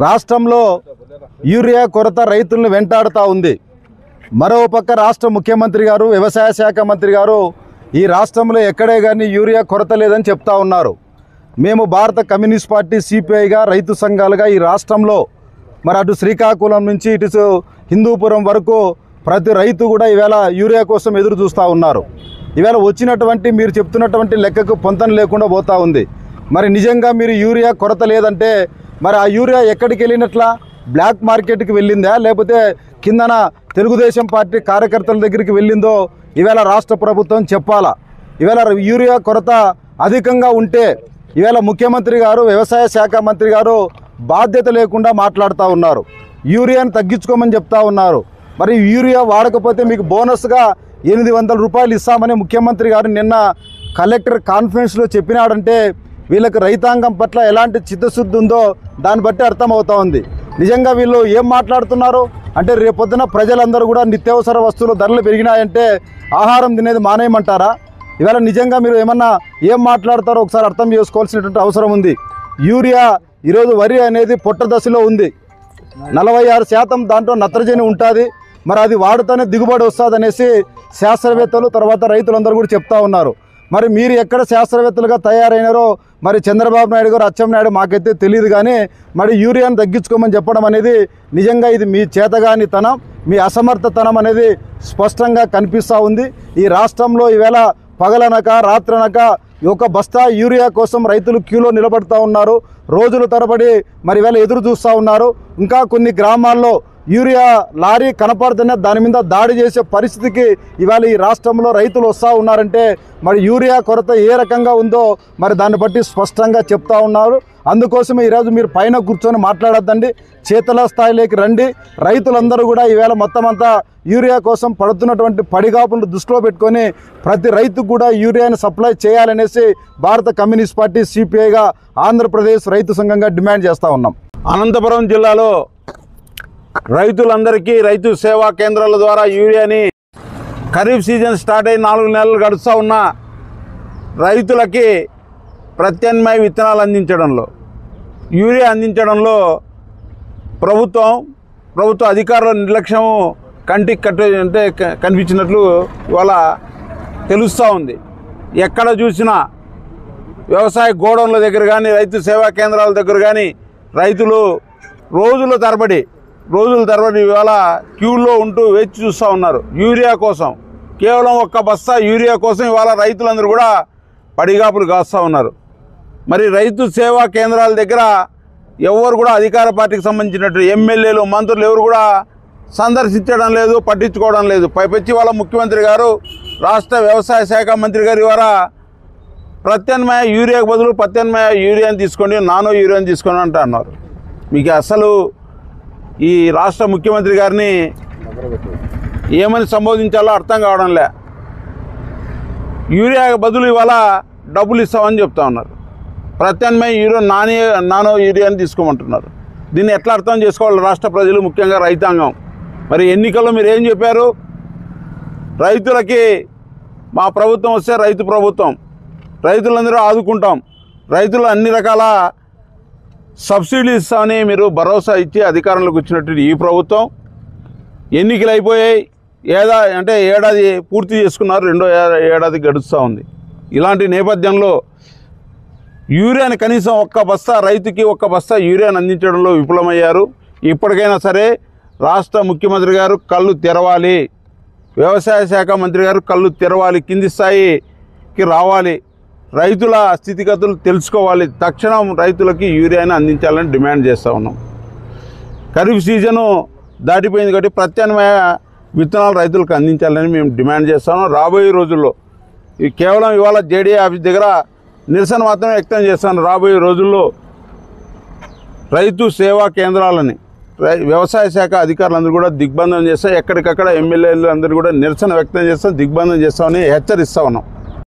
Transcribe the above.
రాష్ట్రంలో యూరియా కొరత రైతులను వెంటాడుతూ ఉంది. మరోపక్క రాష్ట్ర ముఖ్యమంత్రి గారు, వ్యవసాయ శాఖ మంత్రి గారు ఈ రాష్ట్రంలో ఎక్కడే కానీ యూరియా కొరత లేదని చెప్తా ఉన్నారు. మేము భారత కమ్యూనిస్ట్ పార్టీ సిపిఐగా, రైతు సంఘాలుగా ఈ రాష్ట్రంలో మరి అటు శ్రీకాకుళం నుంచి ఇటు హిందూపురం వరకు ప్రతి రైతు కూడా ఈవేళ యూరియా కోసం ఎదురు చూస్తూ ఉన్నారు. ఈవేళ వచ్చినటువంటి మీరు చెప్తున్నటువంటి లెక్కకు పొంతన లేకుండా పోతూ ఉంది. మరి నిజంగా మీరు యూరియా కొరత లేదంటే మరి ఆ యూరియా ఎక్కడికి వెళ్ళినట్లా? బ్లాక్ మార్కెట్కి వెళ్ళిందా, లేకపోతే కిందన తెలుగుదేశం పార్టీ కార్యకర్తల దగ్గరికి వెళ్ళిందో ఈవేళ రాష్ట్ర ప్రభుత్వం చెప్పాలా. ఈవేళ యూరియా కొరత అధికంగా ఉంటే ఈవేళ ముఖ్యమంత్రి గారు, వ్యవసాయ శాఖ మంత్రి గారు బాధ్యత లేకుండా మాట్లాడుతూ ఉన్నారు. యూరియాని తగ్గించుకోమని చెప్తా ఉన్నారు. మరి యూరియా వాడకపోతే మీకు బోనస్గా 800 రూపాయలు ఇస్తామని ముఖ్యమంత్రి గారు నిన్న కలెక్టర్ కాన్ఫరెన్స్లో చెప్పినాడంటే వీళ్ళకి రైతాంగం పట్ల ఎలాంటి చిత్తశుద్ధి ఉందో దాన్ని బట్టి అర్థమవుతా ఉంది. నిజంగా వీళ్ళు ఏం మాట్లాడుతున్నారు అంటే రేపొద్దున ప్రజలందరూ కూడా నిత్యావసర వస్తువుల ధరలు పెరిగినాయంటే ఆహారం తినేది మానేయమంటారా? ఇవాళ నిజంగా మీరు ఏమన్నా ఏం మాట్లాడతారో ఒకసారి అర్థం చేసుకోవాల్సినటువంటి అవసరం ఉంది. యూరియా ఈరోజు వరి అనేది పొట్ట దశలో ఉంది. 46% దాంట్లో నత్రజని ఉంటుంది. మరి అది వాడుతూనే దిగుబడి వస్తుంది అనేసి శాస్త్రవేత్తలు తర్వాత రైతులందరూ కూడా చెప్తా ఉన్నారు. మరి మీరు ఎక్కడ శాస్త్రవేత్తలుగా తయారైనారో మరి చంద్రబాబు నాయుడు గారు, అచ్చెన్నాయుడు మాకైతే తెలియదు. కానీ మరి యూరియాను తగ్గించుకోమని చెప్పడం అనేది నిజంగా ఇది మీ చేతగానితనం, మీ అసమర్థతనం అనేది స్పష్టంగా కనిపిస్తూ ఉంది. ఈ రాష్ట్రంలో ఈవేళ పగలనక రాత్రనక ఒక బస్తా యూరియా కోసం రైతులు క్యూలో నిలబడుతూ ఉన్నారు. రోజుల తరబడి మరి ఈవేళ ఎదురు చూస్తూ ఉన్నారు. ఇంకా కొన్ని గ్రామాల్లో యూరియా లారీ కనపడుతున్న దాని మీద దాడి చేసే పరిస్థితికి ఇవాళ ఈ రాష్ట్రంలో రైతులు వస్తూ ఉన్నారంటే మరి యూరియా కొరత ఏ రకంగా ఉందో మరి దాన్ని బట్టి స్పష్టంగా చెప్తా ఉన్నారు. అందుకోసమే ఈరోజు మీరు పైన కూర్చొని మాట్లాడొద్దండి, చేతల స్థాయిలోకి రండి. రైతులందరూ కూడా ఈవేళ మొత్తం అంతా యూరియా కోసం పడుతున్నటువంటి పడిగాపులను దృష్టిలో పెట్టుకొని ప్రతి రైతుకు కూడా యూరియాని సప్లై చేయాలనేసి భారత కమ్యూనిస్ట్ పార్టీ సిపిఐగా ఆంధ్రప్రదేశ్ రైతు సంఘంగా డిమాండ్ చేస్తూ ఉన్నాం. అనంతపురం జిల్లాలో రైతులందరికీ రైతు సేవా కేంద్రాల ద్వారా యూరియాని ఖరీఫ్ సీజన్ స్టార్ట్ అయ్యి 4 నెలలు గడుస్తూ ఉన్న రైతులకి ప్రత్యామ్నాయ విత్తనాలు అందించడంలో, యూరియా అందించడంలో ప్రభుత్వ అధికారుల నిర్లక్ష్యం కంటికి కనిపించినట్లు ఇవాళ తెలుస్తూ ఉంది. ఎక్కడ చూసినా వ్యవసాయ గోడౌన్ల దగ్గర కానీ, రైతు సేవా కేంద్రాల దగ్గర కానీ రైతులు రోజుల తరబడి ఇవాళ క్యూలో ఉంటూ వేచి చూస్తూ ఉన్నారు యూరియా కోసం. కేవలం ఒక్క బస్తా యూరియా కోసం ఇవాళ రైతులందరూ కూడా పడిగాపులు కాస్తూ ఉన్నారు. మరి రైతు సేవా కేంద్రాల దగ్గర ఎవరు కూడా అధికార పార్టీకి సంబంధించినట్టు ఎమ్మెల్యేలు, మంత్రులు ఎవరు కూడా సందర్శించడం లేదు, పట్టించుకోవడం లేదు. పైపెచ్చి వాళ్ళ ముఖ్యమంత్రి గారు, రాష్ట్ర వ్యవసాయ శాఖ మంత్రి గారు ఇవాళ ప్రత్యామ్నాయ యూరియాకు బదులు ప్రత్యామ్నాయ యూరియాని తీసుకోండి, నానో యూరియాని తీసుకోండి అంటూ అన్నారు. మీకు అసలు ఈ రాష్ట్ర ముఖ్యమంత్రి గారిని ఏమని సంబోధించాలో అర్థం కావడం లే. యూరియా బదులు ఇవాళ డబ్బులు ఇస్తామని చెప్తా ఉన్నారు. ప్రత్యామ్నాయ నానో యూరియాని తీసుకోమంటున్నారు. దీన్ని ఎట్లా అర్థం చేసుకోవాలి రాష్ట్ర ప్రజలు, ముఖ్యంగా రైతాంగం? మరి ఎన్నికల్లో మీరు ఏం చెప్పారు? రైతులకి మా ప్రభుత్వం వస్తే రైతు ప్రభుత్వం, రైతులందరూ ఆదుకుంటాం, రైతులు అన్ని రకాల సబ్సిడీలు ఇస్తామని మీరు భరోసా ఇచ్చి అధికారంలోకి వచ్చినట్టు ఈ ప్రభుత్వం ఎన్నికలు అయిపోయాయి. ఏడాది పూర్తి చేసుకున్నారు, 2వ ఏడాది గడుస్తూ ఉంది. ఇలాంటి నేపథ్యంలో యూరియాని కనీసం రైతుకి ఒక్క బస్తా యూరియాని అందించడంలో విఫలమయ్యారు. ఇప్పటికైనా సరే రాష్ట్ర ముఖ్యమంత్రి గారు కళ్ళు తెరవాలి, వ్యవసాయ శాఖ మంత్రి గారు కళ్ళు తెరవాలి, కింది స్థాయికి రావాలి, రైతుల స్థితిగతులు తెలుసుకోవాలి. తక్షణం రైతులకి యూరియాని అందించాలని డిమాండ్ చేస్తూ ఉన్నాం. ఖరీఫ్ సీజను దాటిపోయింది కాబట్టి ప్రత్యామ్నాయ విత్తనాలు రైతులకు అందించాలని మేము డిమాండ్ చేస్తాము. రాబోయే రోజుల్లో కేవలం ఇవాళ జేడీ ఆఫీస్ దగ్గర నిరసన మాత్రమే వ్యక్తం చేస్తాను. రాబోయే రోజుల్లో రైతు సేవా కేంద్రాలని వ్యవసాయ శాఖ అధికారులందరూ కూడా దిగ్బంధం చేస్తాం. ఎక్కడికక్కడ ఎమ్మెల్యేలు అందరూ కూడా నిరసన వ్యక్తం చేస్తాం, దిగ్బంధం చేస్తామని హెచ్చరిస్తూ ఉన్నాం.